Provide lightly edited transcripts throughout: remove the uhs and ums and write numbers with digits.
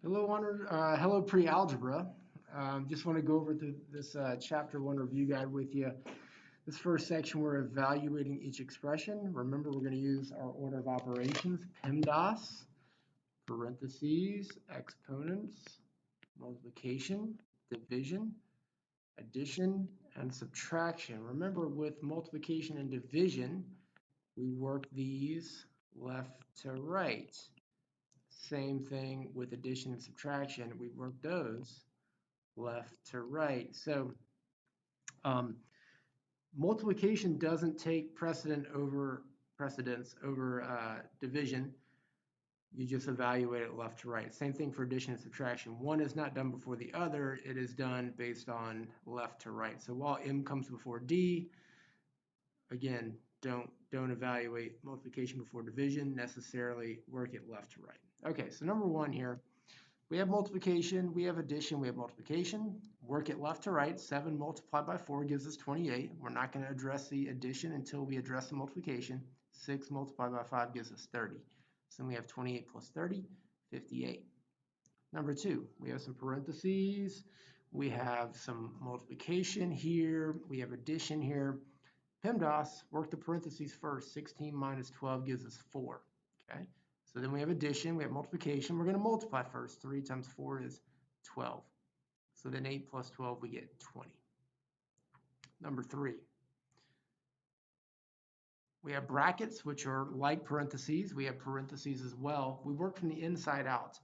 Hello pre-algebra. Just want to go over this chapter one review guide with you. This first section, we're evaluating each expression. Remember, we're going to use our order of operations, PEMDAS, parentheses, exponents, multiplication, division, addition, and subtraction. Remember, with multiplication and division, we work these left to right. Same thing with addition and subtraction. We work those left to right. So um, multiplication doesn't take precedence over division. You just evaluate it left to right. Same thing for addition and subtraction. One is not done before the other. It is done based on left to right. So while M comes before D, again, don't evaluate multiplication before division. Necessarily work it left to right. Okay, so number one here. We have multiplication, we have addition, we have multiplication. Work it left to right. 7 multiplied by 4 gives us 28. We're not going to address the addition until we address the multiplication. 6 multiplied by 5 gives us 30. So then we have 28 plus 30, 58. Number 2, we have some parentheses. We have some multiplication here. We have addition here. PEMDAS, work the parentheses first. 16 minus 12 gives us 4. Okay. So then we have addition, we have multiplication. We're going to multiply first. 3 times 4 is 12. So then 8 plus 12, we get 20. Number 3, we have brackets, which are like parentheses. We have parentheses as well. We work from the inside out.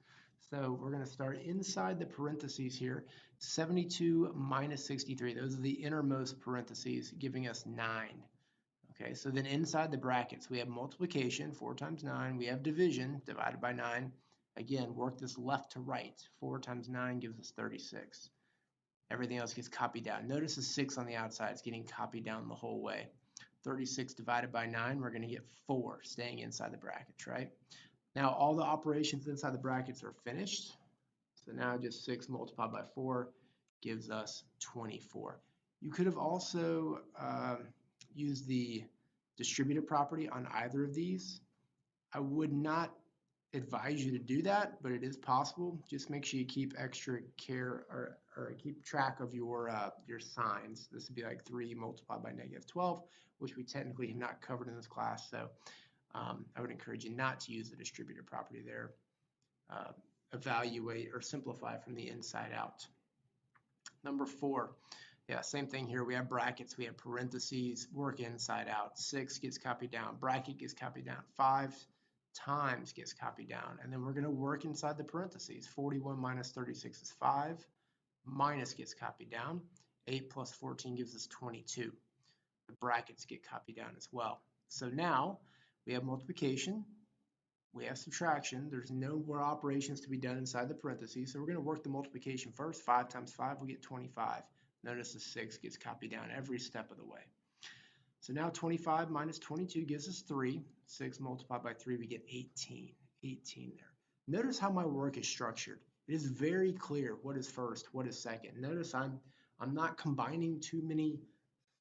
So we're going to start inside the parentheses here. 72 minus 63. Those are the innermost parentheses, giving us 9. Okay, so then inside the brackets, we have multiplication, 4 times 9. We have division, divided by 9. Again, work this left to right. 4 times 9 gives us 36. Everything else gets copied down. Notice the 6 on the outside is getting copied down the whole way. 36 divided by 9, we're going to get 4 staying inside the brackets, right? Now, all the operations inside the brackets are finished. So now just 6 multiplied by 4 gives us 24. You could have also used the distributive property on either of these. I would not advise you to do that, but it is possible. Just make sure you keep extra care or keep track of your signs. This would be like 3 multiplied by negative 12, which we technically have not covered in this class. So I would encourage you not to use the distributive property there. Evaluate or simplify from the inside out. Number 4, yeah, same thing here. We have brackets, we have parentheses, work inside out. 6 gets copied down, bracket gets copied down, 5 times gets copied down, and then we're going to work inside the parentheses. 41 minus 36 is 5, minus gets copied down. 8 plus 14 gives us 22. The brackets get copied down as well. So now we have multiplication, we have subtraction. There's no more operations to be done inside the parentheses, so we're going to work the multiplication first. 5 times 5, we get 25. Notice the 6 gets copied down every step of the way. So now 25 minus 22 gives us 3. 6 multiplied by 3, we get 18. 18 there. Notice how my work is structured. It is very clear what is first, what is second. Notice I'm not combining too many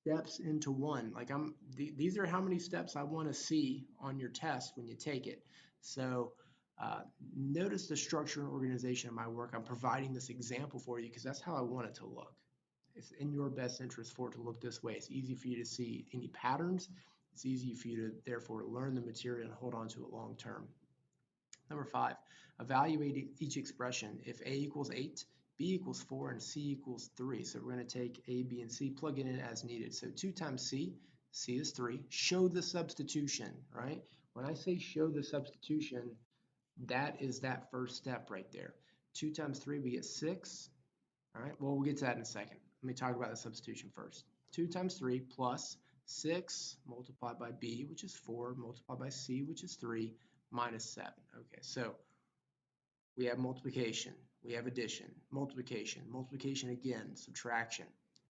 steps into one. Like these are how many steps I want to see on your test when you take it. So notice the structure and organization of my work. I'm providing this example for you because that's how I want it to look. It's in your best interest for it to look this way. It's easy for you to see any patterns. It's easy for you to therefore learn the material and hold on to it long term. Number 5, evaluate each expression. If A equals 8, B equals 4, and C equals 3. So we're going to take A, B, and C, plug it in as needed. So 2 times C, C is 3. Show the substitution, right? When I say show the substitution, that is that first step right there. 2 times 3, we get 6. All right, well, we'll get to that in a second. Let me talk about the substitution first. 2 times 3 plus 6 multiplied by B, which is 4, multiplied by C, which is 3, minus 7. Okay, so we have multiplication, we have addition, multiplication, multiplication again, subtraction.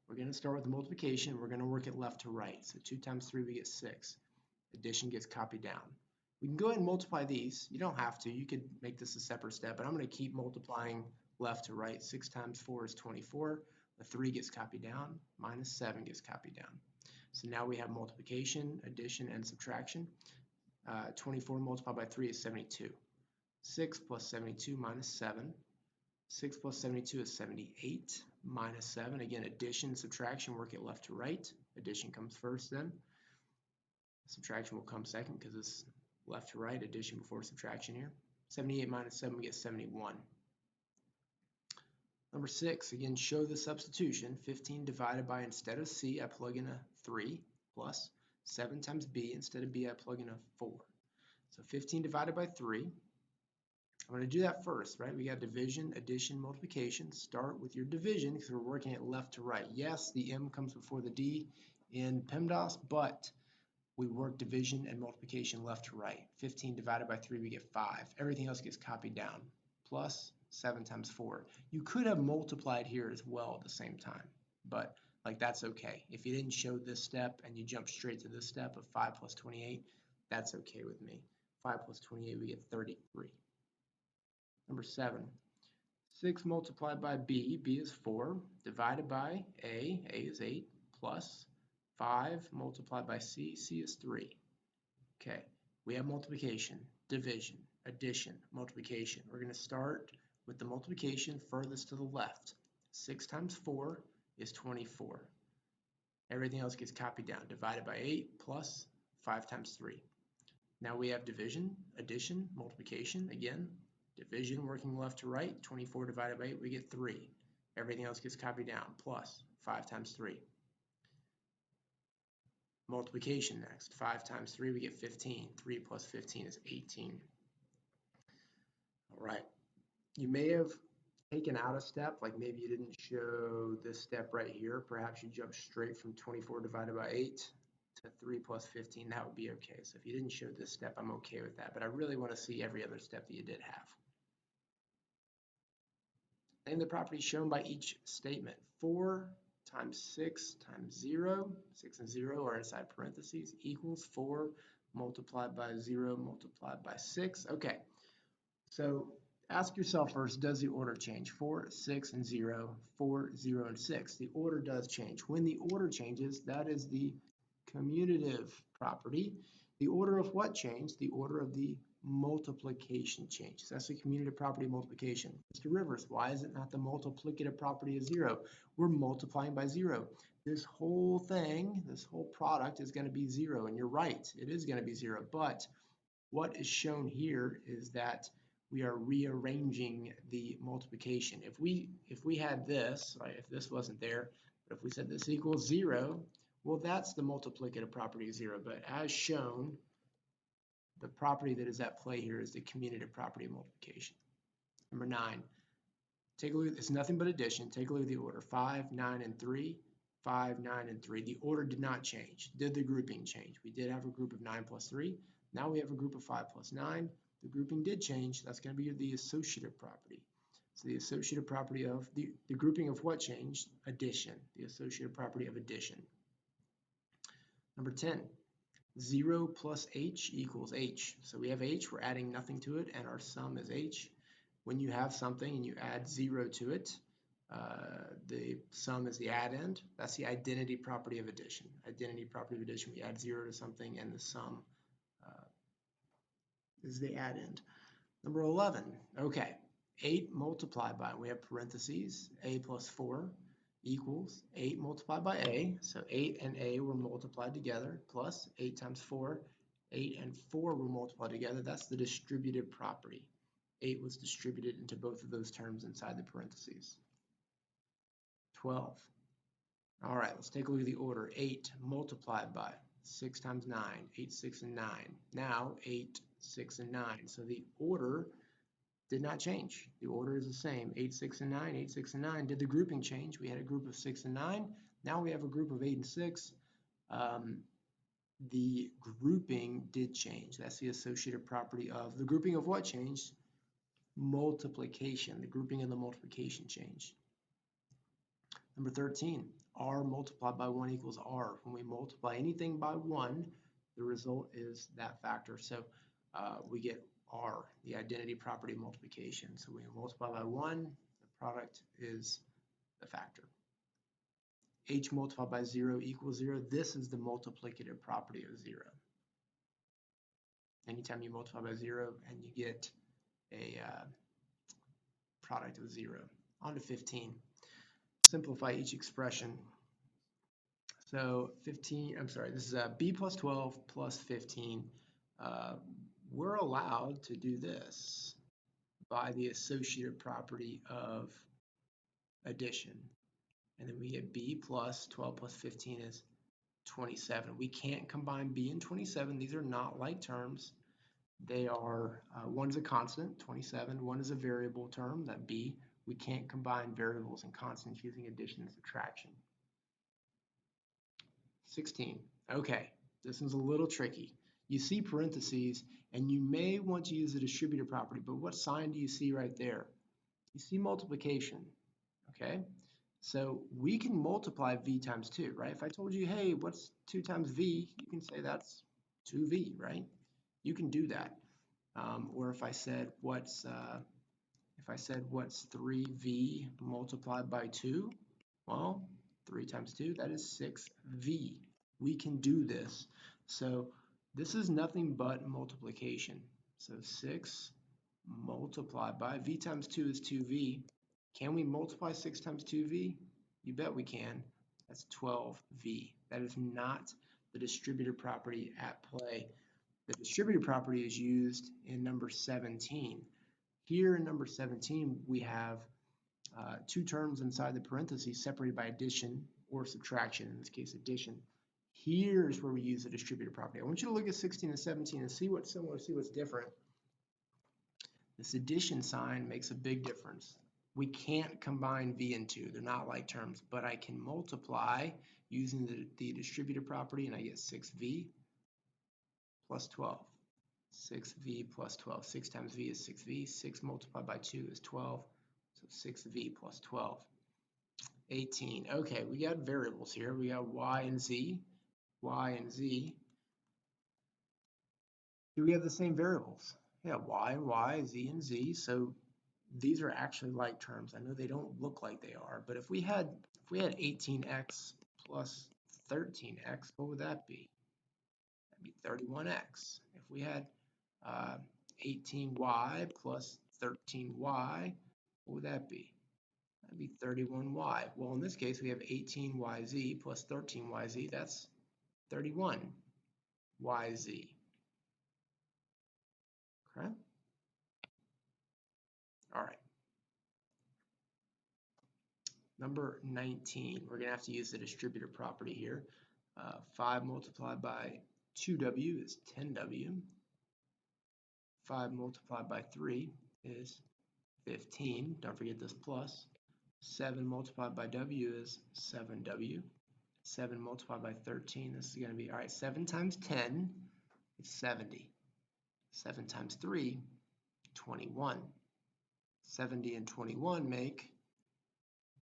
We're going to start with the multiplication. We're going to work it left to right. So 2 times 3, we get 6. Addition gets copied down. We can go ahead and multiply these. You don't have to. You could make this a separate step, but I'm going to keep multiplying left to right. 6 times 4 is 24. The 3 gets copied down. Minus 7 gets copied down. So now we have multiplication, addition, and subtraction. 24 multiplied by 3 is 72. 6 plus 72 minus 7. 6 plus 72 is 78 minus 7. Again, addition, subtraction, work it left to right. Addition comes first then. Subtraction will come second because it's left to right, addition before subtraction here. 78 minus 7, we get 71. Number 6, again, show the substitution. 15 divided by, instead of C, I plug in a 3 plus 7 times B. Instead of B, I plug in a 4. So 15 divided by 3. I'm going to do that first, right? We got division, addition, multiplication. Start with your division because we're working it left to right. Yes, the M comes before the D in PEMDAS, but we work division and multiplication left to right. 15 divided by 3, we get 5. Everything else gets copied down. Plus 7 times 4. You could have multiplied here as well at the same time, but like that's okay. If you didn't show this step and you jump straight to this step of 5 plus 28, that's okay with me. 5 plus 28, we get 33. Number 7, 6 multiplied by B, B is 4, divided by A is 8, plus 5 multiplied by C, C is 3. Okay, we have multiplication, division, addition, multiplication. We're going to start with the multiplication furthest to the left. 6 times 4 is 24. Everything else gets copied down, divided by 8 plus 5 times 3. Now we have division, addition, multiplication. Again, division working left to right, 24 divided by 8, we get 3. Everything else gets copied down, plus 5 times 3. Multiplication next, 5 times 3, we get 15. 3 plus 15 is 18. All right, you may have taken out a step, like maybe you didn't show this step right here. Perhaps you jumped straight from 24 divided by 8 to 3 plus 15. That would be okay. So if you didn't show this step, I'm okay with that. But I really want to see every other step that you did have. Name the properties shown by each statement. 4 times 6 times 0, 6 and 0 are inside parentheses, equals 4 multiplied by 0 multiplied by 6. Okay, so ask yourself first, does the order change? 4, 6, and 0, 4, 0, and 6. The order does change. When the order changes, that is the commutative property. The order of what changed? The order of the multiplication changes. That's the commutative property of multiplication. Mr. Rivers, why is it not the multiplicative property of 0? We're multiplying by 0. This whole thing, this whole product is going to be 0, and you're right, it is going to be 0. But what is shown here is that we are rearranging the multiplication. If we had this, right, if this wasn't there, but if we said this equals 0, well, that's the multiplicative property of 0. But as shown, the property that is at play here is the commutative property of multiplication. Number 9, take a look. It's nothing but addition. Take a look at the order. 5, 9, and 3. 5, 9, and 3. The order did not change. Did the grouping change? We did have a group of 9 plus 3. Now we have a group of 5 plus 9. The grouping did change. That's going to be the associative property. So the associative property of the grouping of what changed? Addition. The associative property of addition. Number 10. 0 plus h equals h. So we have h, we're adding nothing to it, and our sum is h. When you have something and you add 0 to it, the sum is the addend. That's the identity property of addition. Identity property of addition, we add 0 to something and the sum is the addend. Number 11, okay, 8 multiplied by, we have parentheses, a plus 4 equals 8 multiplied by a, so 8 and a were multiplied together, plus 8 times 4, 8 and 4 were multiplied together. That's the distributive property. 8 was distributed into both of those terms inside the parentheses. 12. All right, let's take a look at the order. 8 multiplied by 6 times 9, 8, 6, and 9. Now 8, 6, and 9. So the order did not change. The order is the same. 8, 6, and 9, 8, 6, and 9. Did the grouping change? We had a group of 6 and 9. Now we have a group of 8 and 6. The grouping did change. That's the associative property of the grouping of what changed? Multiplication. The grouping of the multiplication changed. Number 13, r multiplied by 1 equals r. When we multiply anything by 1, the result is that factor. So we get r, the identity property of multiplication. So when we multiply by 1, the product is the factor. H multiplied by 0 equals 0. This is the multiplicative property of 0. Anytime you multiply by 0 and you get a product of 0. On to 15. Simplify each expression. So 15, I'm sorry, this is b plus 12 plus 15. We're allowed to do this by the associative property of addition. And then we get b plus 12 plus 15 is 27. We can't combine b and 27. These are not like terms. They are, one's a constant, 27. One is a variable term, that b. We can't combine variables and constants using addition and subtraction. 16. Okay, this one's a little tricky. You see parentheses, and you may want to use the distributive property, but what sign do you see right there? You see multiplication, okay? So we can multiply v times 2, right? If I told you, hey, what's 2 times v? You can say that's 2v, right? You can do that. Or if I said what's 3v multiplied by 2, well, 3 times 2, that is 6v. We can do this. So this is nothing but multiplication. So 6 multiplied by v times 2 is 2v. Can we multiply 6 times 2v? You bet we can. That's 12v. That is not the distributive property at play. The distributive property is used in number 17. Here in number 17, we have two terms inside the parentheses separated by addition or subtraction, in this case addition. Here's where we use the distributive property. I want you to look at 16 and 17 and see what's similar, see what's different. This addition sign makes a big difference. We can't combine v and 2. They're not like terms, but I can multiply using the distributive property, and I get 6v plus 12. 6v plus 12. 6 times v is 6v. 6 multiplied by 2 is 12. So 6v plus 12. 18. Okay, we got variables here. We got y and z. Y and z. Do we have the same variables? Yeah, y and y, z and z. So these are actually like terms. I know they don't look like they are, but if we had 18x plus 13x, what would that be? That'd be 31x. If we had 18y plus 13y, what would that be? That'd be 31y. Well, in this case, we have 18yz plus 13yz. That's 31yz. Okay? All right. Number 19, we're going to have to use the distributor property here. 5 multiplied by 2w is 10w. 5 multiplied by 3 is 15. Don't forget this plus. 7 multiplied by w is 7w. 7 multiplied by 13, this is going to be, all right, 7 times 10 is 70. 7 times 3, 21. 70 and 21 make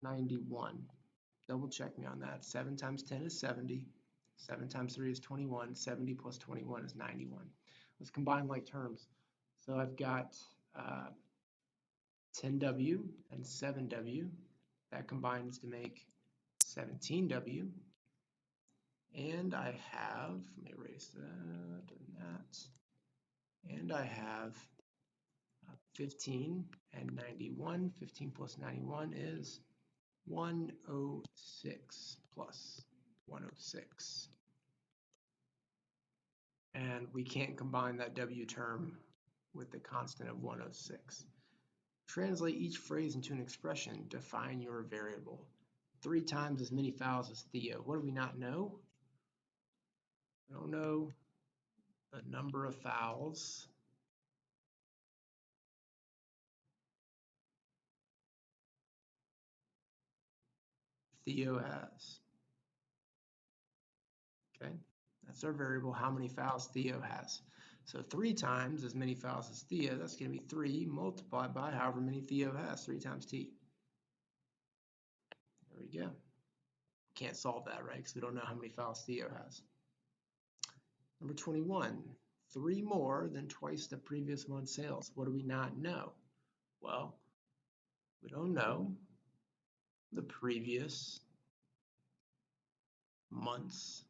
91. Double check me on that. 7 times 10 is 70. 7 times 3 is 21. 70 plus 21 is 91. Let's combine like terms. So I've got 10w and 7w. That combines to make 17w. And I have, let me erase that and that. And I have 15 and 91. 15 plus 91 is 106 plus 106. And we can't combine that w term with the constant of 106. Translate each phrase into an expression. Define your variable. 3 times as many fouls as Theo. What do we not know? We don't know the number of fouls. Theo has. Okay, that's our variable, how many fouls Theo has. So 3 times as many fouls as Theo, that's going to be 3 multiplied by however many Theo has, 3 times t. There we go. Can't solve that, right? Because we don't know how many fouls Theo has. Number 21, 3 more than twice the previous month's sales. What do we not know? Well, we don't know the previous month's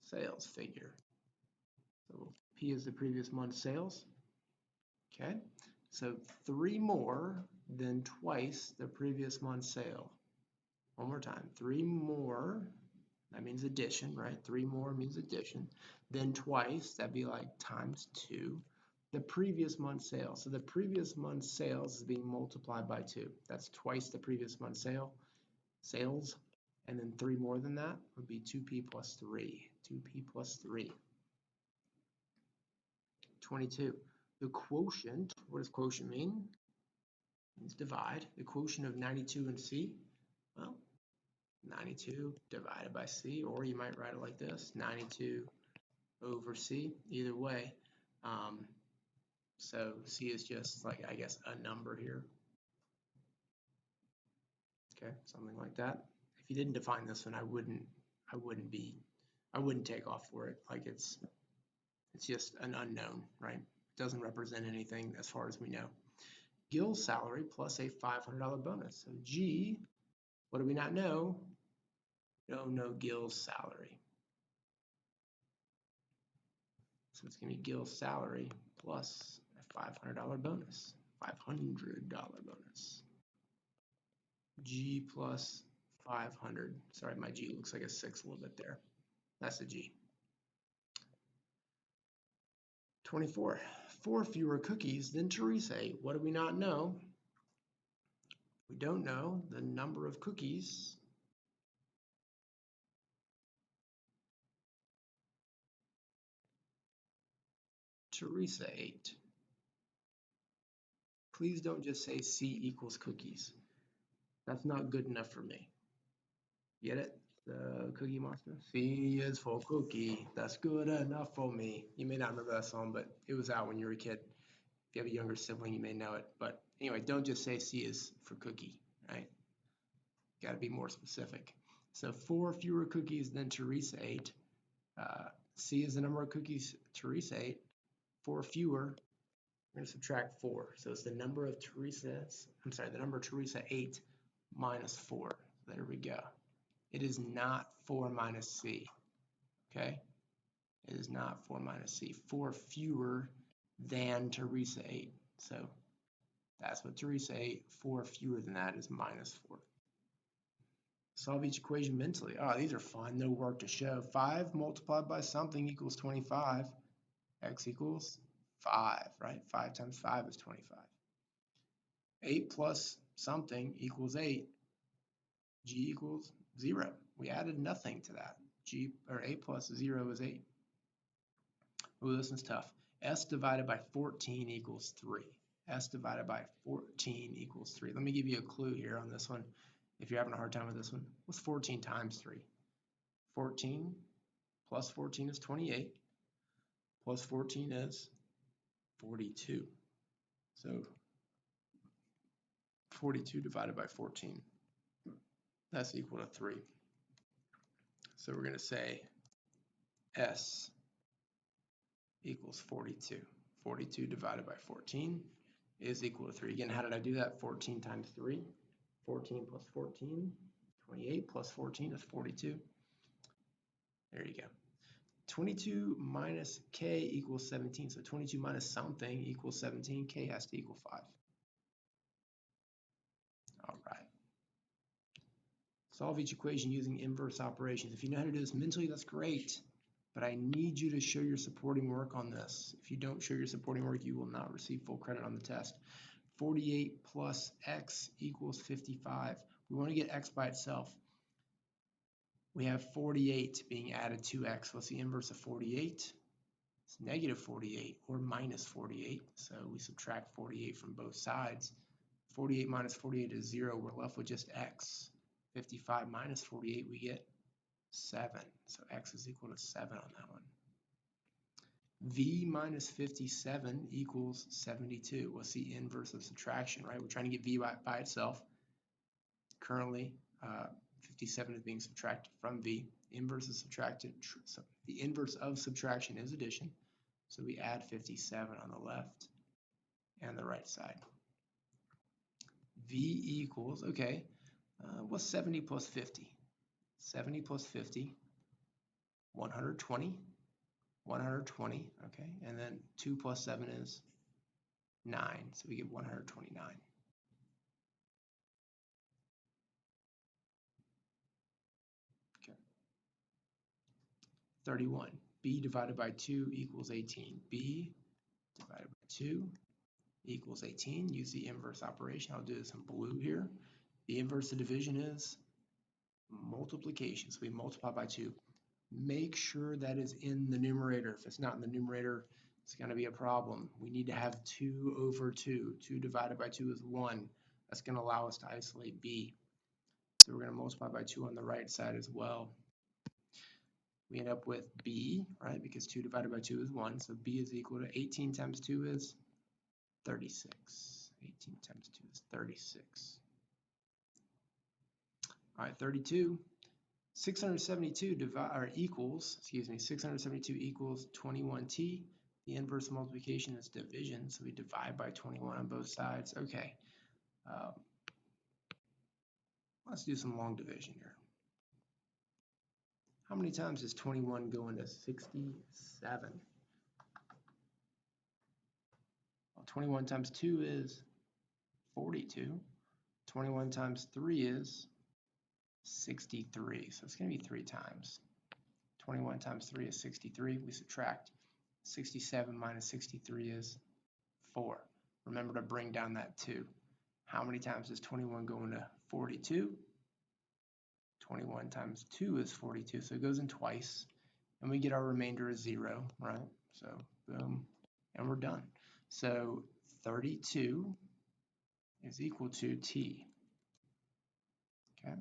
sales figure. So P is the previous month's sales. Okay, so 3 more than twice the previous month's sale. One more time, 3 more, that means addition, right? 3 more means addition. Then twice, that'd be like times 2. The previous month's sale. So the previous month's sales is being multiplied by 2. That's twice the previous month's sales. And then 3 more than that would be 2p plus 3. 2p plus 3. 22. The quotient, what does quotient mean? It means divide. The quotient of 92 and C, well, 92 divided by C, or you might write it like this, 92 over C, either way. So C is just like, I guess, a number here. Okay, something like that. If you didn't define this one, I wouldn't take off for it. Like it's just an unknown, right? It doesn't represent anything as far as we know. Gil's salary plus a $500 bonus. So G, what do we not know? We don't know Gil's salary. So it's going to be Gil's salary plus a $500 bonus. $500 bonus. G plus 500. Sorry, my G looks like a 6 a little bit there. That's a G. 24. 4 fewer cookies than Teresa ate. What do we not know? We don't know the number of cookies Teresa ate. Please don't just say C equals cookies. That's not good enough for me. Get it? The Cookie Monster? C is for cookie. That's good enough for me. You may not remember that song, but it was out when you were a kid. If you have a younger sibling, you may know it. But anyway, don't just say C is for cookie, right? Got to be more specific. So 4 fewer cookies than Teresa ate. C is the number of cookies Teresa ate. 4 fewer. We're going to subtract 4. So it's the number of the number Teresa ate minus 4. There we go. It is not 4 minus C. Okay? It is not 4 minus C. 4 fewer than Teresa ate. So that's what Teresa ate. 4 fewer than that is minus 4. Solve each equation mentally. Oh, these are fun. No work to show. 5 multiplied by something equals 25. X equals 5, right? 5 times 5 is 25. 8 plus something equals 8. G equals 0. We added nothing to that. 8 plus 0 is 8. Ooh, this one's tough. S divided by 14 equals 3. S divided by 14 equals 3. Let me give you a clue here on this one. If you're having a hard time with this one, what's 14 times 3? 14 plus 14 is 28. Plus 14 is 42. So 42 divided by 14, that's equal to 3. So we're going to say S equals 42. 42 divided by 14 is equal to 3. Again, how did I do that? 14 times 3. 14 plus 14, 28 plus 14 is 42. There you go. 22 minus K equals 17. So 22 minus something equals 17. K has to equal 5. All right. Solve each equation using inverse operations. If you know how to do this mentally, that's great. But I need you to show your supporting work on this. If you don't show your supporting work, you will not receive full credit on the test. 48 plus X equals 55. We want to get X by itself. We have 48 being added to X. What's the inverse of 48? It's negative 48 or minus 48. So we subtract 48 from both sides. 48 minus 48 is 0. We're left with just X. 55 minus 48, we get 7. So X is equal to 7 on that one. V minus 57 equals 72. What's the inverse of subtraction, right? We're trying to get V by itself. Currently, 57 is being subtracted from V. Inverse is subtracted. So the inverse of subtraction is addition. So we add 57 on the left and the right side. V equals, okay, what's 70 plus 50? 70 plus 50, 120. 120, okay, and then 2 plus 7 is so we get 129. 31, b divided by 2 equals 18. b divided by 2 equals 18. Use the inverse operation. I'll do this in blue here. The inverse of division is multiplication. So we multiply by 2. Make sure that is in the numerator. If it's not in the numerator, it's going to be a problem. We need to have 2 over 2. 2 divided by 2 is 1. That's going to allow us to isolate b. So we're going to multiply by 2 on the right side as well. We end up with b, right, because 2 divided by 2 is 1. So b is equal to 18 times 2 is 36. 18 times 2 is 36. All right, 32. 672 equals 21t. The inverse of multiplication is division, so we divide by 21 on both sides. Okay, let's do some long division here. How many times does 21 go into 67? Well, 21 times 2 is 42. 21 times 3 is 63, so it's going to be 3 times. 21 times 3 is 63. We subtract 67 minus 63 is 4. Remember to bring down that 2. How many times does 21 go into 42? 21 times 2 is 42, so it goes in twice. And we get our remainder as 0, right? So boom, and we're done. So 32 is equal to t. Okay.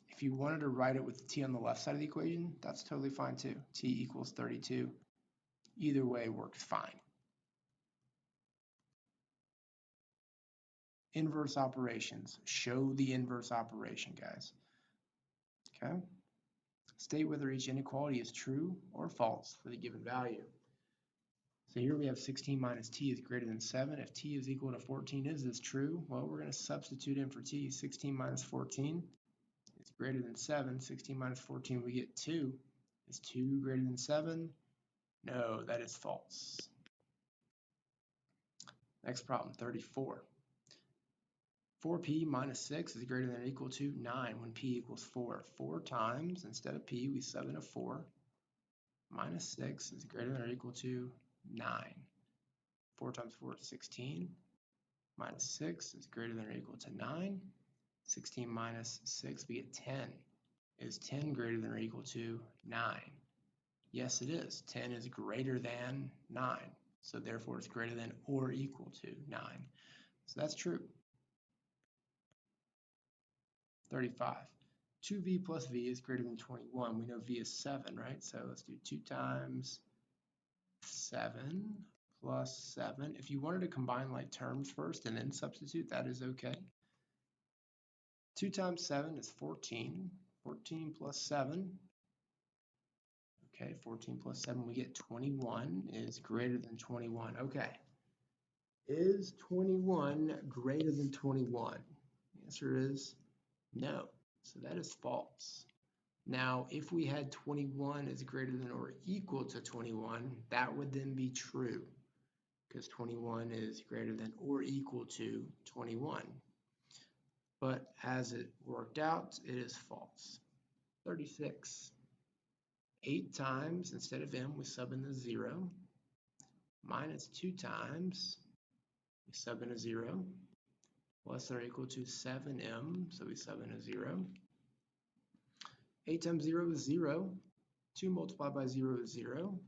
If you wanted to write it with the t on the left side of the equation, that's totally fine too. T equals 32. Either way works fine. Inverse operations. Show the inverse operation, guys. Okay. State whether each inequality is true or false for the given value. So here we have 16 minus t is greater than 7. If t is equal to 14, is this true? Well, we're going to substitute in for t. 16 minus 14 is greater than 7. 16 minus 14, we get 2. Is 2 greater than 7? No, that is false. Next problem, 34. 4p minus 6 is greater than or equal to 9 when p equals 4. 4 times, instead of p, we sub in a 4. Minus 6 is greater than or equal to 9. 4 times 4 is 16. Minus 6 is greater than or equal to 9. 16 minus 6, we get 10. Is 10 greater than or equal to 9? Yes, it is. 10 is greater than 9. So therefore, it's greater than or equal to 9. So that's true. 35. 2v plus v is greater than 21. We know v is 7, right? So let's do 2 times 7 plus 7. If you wanted to combine like terms first and then substitute, that is okay. 2 times 7 is 14. 14 plus 7. Okay, 14 plus 7, we get 21 is greater than 21. Okay. Is 21 greater than 21? The answer is no. So that is false. Now, if we had 21 is greater than or equal to 21, that would then be true, because 21 is greater than or equal to 21. But as it worked out, it is false. 36. 8 times, instead of m, we sub in the 0. Minus 2 times, we sub in a 0. Less than or equal to 7m, so we sub in a 0. 8 times 0 is 0. 2 multiplied by 0 is 0.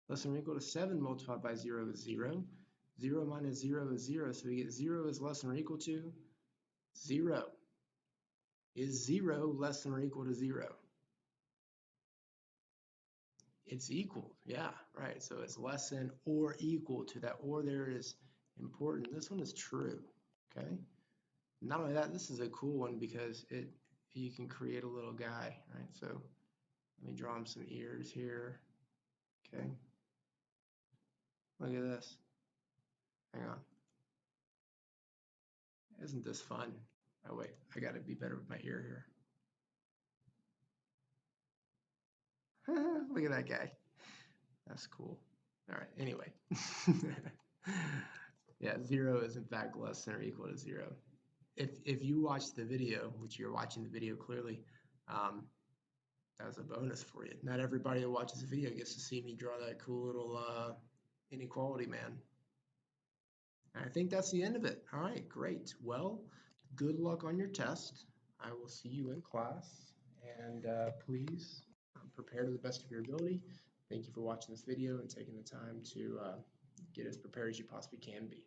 Less than or equal to 7 multiplied by 0 is 0. 0 minus 0 is 0, so we get 0 is less than or equal to 0. Is 0 less than or equal to 0? It's equal, yeah, right. So it's less than or equal to. That or there is important. This one is true, okay? Not only that, this is a cool one because you can create a little guy, right? So let me draw him some ears here, okay? Look at this. Hang on. Isn't this fun? Oh wait, I gotta be better with my ear here. Look at that guy. That's cool. All right, anyway. Yeah, 0 is in fact less than or equal to 0. If you watch the video, which you're watching the video clearly, that was a bonus for you. Not everybody that watches the video gets to see me draw that cool little inequality man. And I think that's the end of it. All right, great. Well, good luck on your test. I will see you in class, and please prepare to the best of your ability. Thank you for watching this video and taking the time to get as prepared as you possibly can be.